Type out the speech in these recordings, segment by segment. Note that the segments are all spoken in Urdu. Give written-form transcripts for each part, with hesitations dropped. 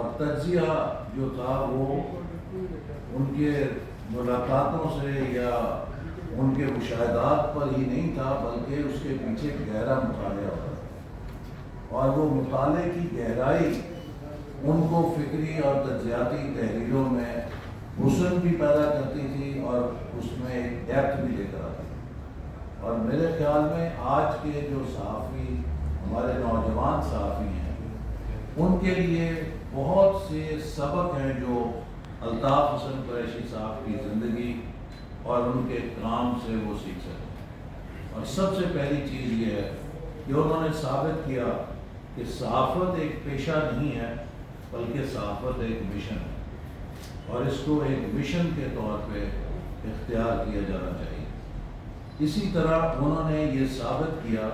اور تجزیہ جو تھا وہ ان کے ملاقاتوں سے یا ان کے مشاہدات پر ہی نہیں تھا، بلکہ اس کے پیچھے گہرا مطالعہ ہوتا، اور وہ مطالعے کی گہرائی ان کو فکری اور تجزیاتی تحریروں میں حسن بھی پیدا کرتی تھی اور اس میں ایک ڈیپتھ بھی لے کر آتی تھی۔ اور میرے خیال میں آج کے جو صحافی، ہمارے نوجوان صحافی ہیں، ان کے لیے بہت سے سبق ہیں جو الطاف حسن قریشی صاحب کی زندگی اور ان کے کام سے وہ سیکھ سکتے۔ اور سب سے پہلی چیز یہ ہے کہ انہوں نے ثابت کیا کہ صحافت ایک پیشہ نہیں ہے، بلکہ صحافت ایک مشن ہے، اور اس کو ایک مشن کے طور پہ اختیار کیا جانا چاہیے۔ اسی طرح انہوں نے یہ ثابت کیا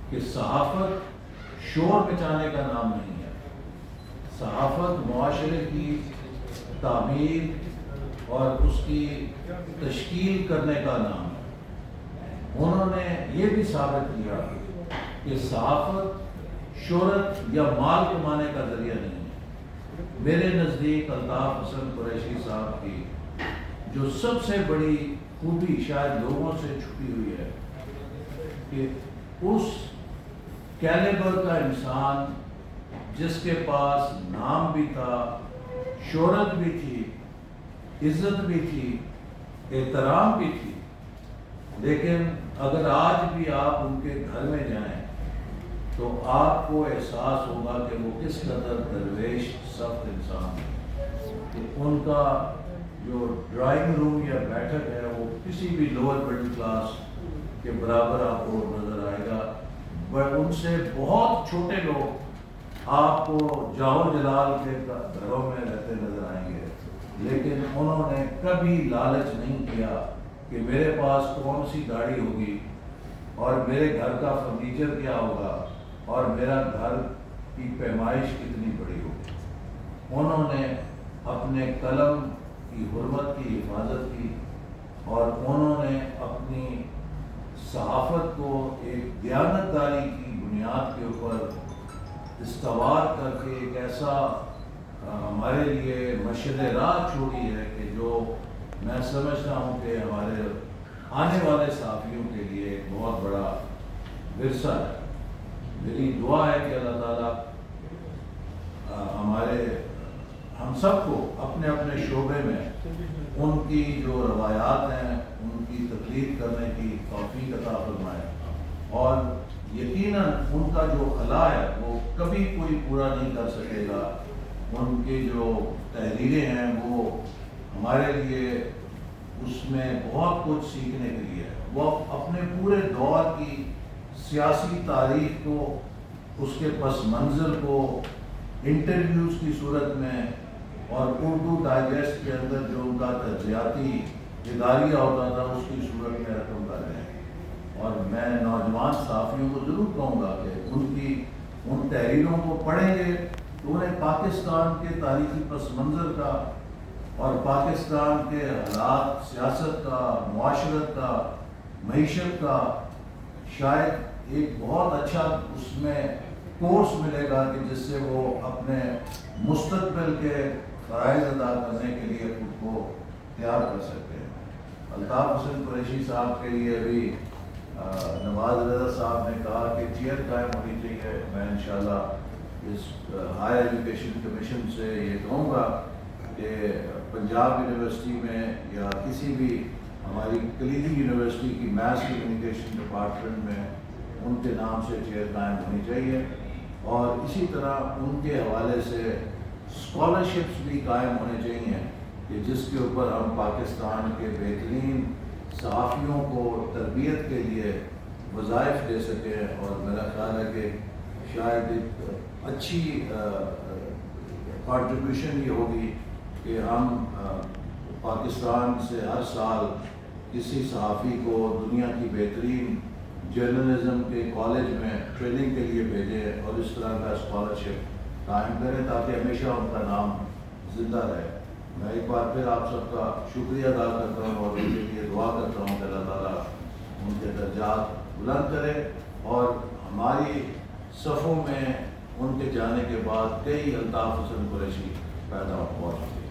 کہ صحافت شور مچانے کا نام نہیں ہے، صحافت معاشرے کی تعمیر اور اس کی تشکیل کرنے کا نام ہے۔ انہوں نے یہ بھی ثابت کیا کہ صحافت شہرت یا مال کمانے کا ذریعہ نہیں ہے۔ میرے نزدیک الطاف حسن قریشی صاحب کی جو سب سے بڑی خوبی شاید لوگوں سے چھپی ہوئی ہے کہ اس کیلیبر کا انسان جس کے پاس نام بھی تھا، شہرت بھی تھی، عزت بھی تھی، احترام بھی تھی، لیکن اگر آج بھی آپ ان کے گھر میں جائیں تو آپ کو احساس ہوگا کہ وہ کس قدر درویش سخت انسان ہے، کہ ان کا جو ڈرائنگ روم یا بیٹھک ہے وہ کسی بھی لوور مڈل کلاس کے برابر آپ کو نظر آئے گا، بٹ ان سے بہت چھوٹے لوگ آپ کو جاؤ جلال کے گھروں میں رہتے نظر آئیں گے، لیکن انہوں نے کبھی لالچ نہیں کیا کہ میرے پاس کون سی گاڑی ہوگی اور میرے گھر کا فرنیچر کیا ہوگا اور میرا گھر کی پیمائش کتنی بڑی ہوگی۔ انہوں نے اپنے قلم کی حرمت کی حفاظت کی، اور انہوں نے اپنی صحافت کو ایک دیانتداری کی بنیاد کے اوپر استوار کر کے ایک ایسا ہمارے لیے مشعل راہ چھوڑی ہے کہ جو میں سمجھتا ہوں کہ ہمارے آنے والے صحافیوں کے لیے ایک بہت بڑا ورثہ ہے۔ میری دعا ہے کہ اللہ تعالیٰ ہم سب کو اپنے اپنے شعبے میں ان کی جو روایات ہیں ان کی تقلید کرنے کی توفیق عطا فرمائے، اور یقیناً ان کا جو خلا ہے وہ کبھی کوئی پورا نہیں کر سکے گا۔ ان کی جو تحریریں ہیں وہ ہمارے لیے اس میں بہت کچھ سیکھنے کے لیے ہے۔ وہ اپنے پورے دور کی سیاسی تاریخ کو، اس کے پس منظر کو انٹرویوز کی صورت میں اور اردو ڈائجسٹ کے اندر جو ان کا تجزیاتی اداریہ ہوتا تھا اس کی صورت میں رقم کر رہے ہیں۔ اور میں نوجوان صحافیوں کو ضرور کہوں گا کہ ان تحریروں کو پڑھیں گے تو انہیں پاکستان کے تاریخی پس منظر کا اور پاکستان کے حالات، سیاست کا، معاشرت کا، معیشت کا شاید ایک بہت اچھا اس میں کورس ملے گا کہ جس سے وہ اپنے مستقبل کے فرائض ادا کرنے کے لیے خود کو تیار کر سکتے ہیں۔ الطاف حسن قریشی صاحب کے لیے بھی نواز رضا صاحب نے کہا کہ چیئر قائم ہونی چاہیے۔ میں انشاءاللہ اس ہائر ایجوکیشن کمیشن سے یہ کہوں گا کہ پنجاب یونیورسٹی میں یا کسی بھی ہماری کلیدی یونیورسٹی کی میس کمیونیکیشن ڈپارٹمنٹ میں ان کے نام سے چیئر قائم ہونی چاہیے، اور اسی طرح ان کے حوالے سے اسکالرشپس بھی قائم ہونے چاہیے کہ جس کے اوپر ہم پاکستان کے بہترین صحافیوں کو تربیت کے لیے وظائف دے سکیں۔ اور میرا خیال ہے کہ شاید ایک اچھی کنٹریبیوشن یہ ہوگی کہ ہم پاکستان سے ہر سال کسی صحافی کو دنیا کی بہترین جرنلزم کے کالج میں ٹریننگ کے لیے بھیجیں اور اس طرح کا اسکالرشپ قائم کریں تاکہ ہمیشہ ان کا نام زندہ رہے۔ میں ایک بار پھر آپ سب کا شکریہ ادا کرتا ہوں اور ان کے لیے دعا کرتا ہوں کہ اللہ تعالیٰ ان کے درجات بلند کرے اور ہماری صفوں میں ان کے جانے کے بعد کئی الطاف حسن قریشی پیدا ہوا چکے.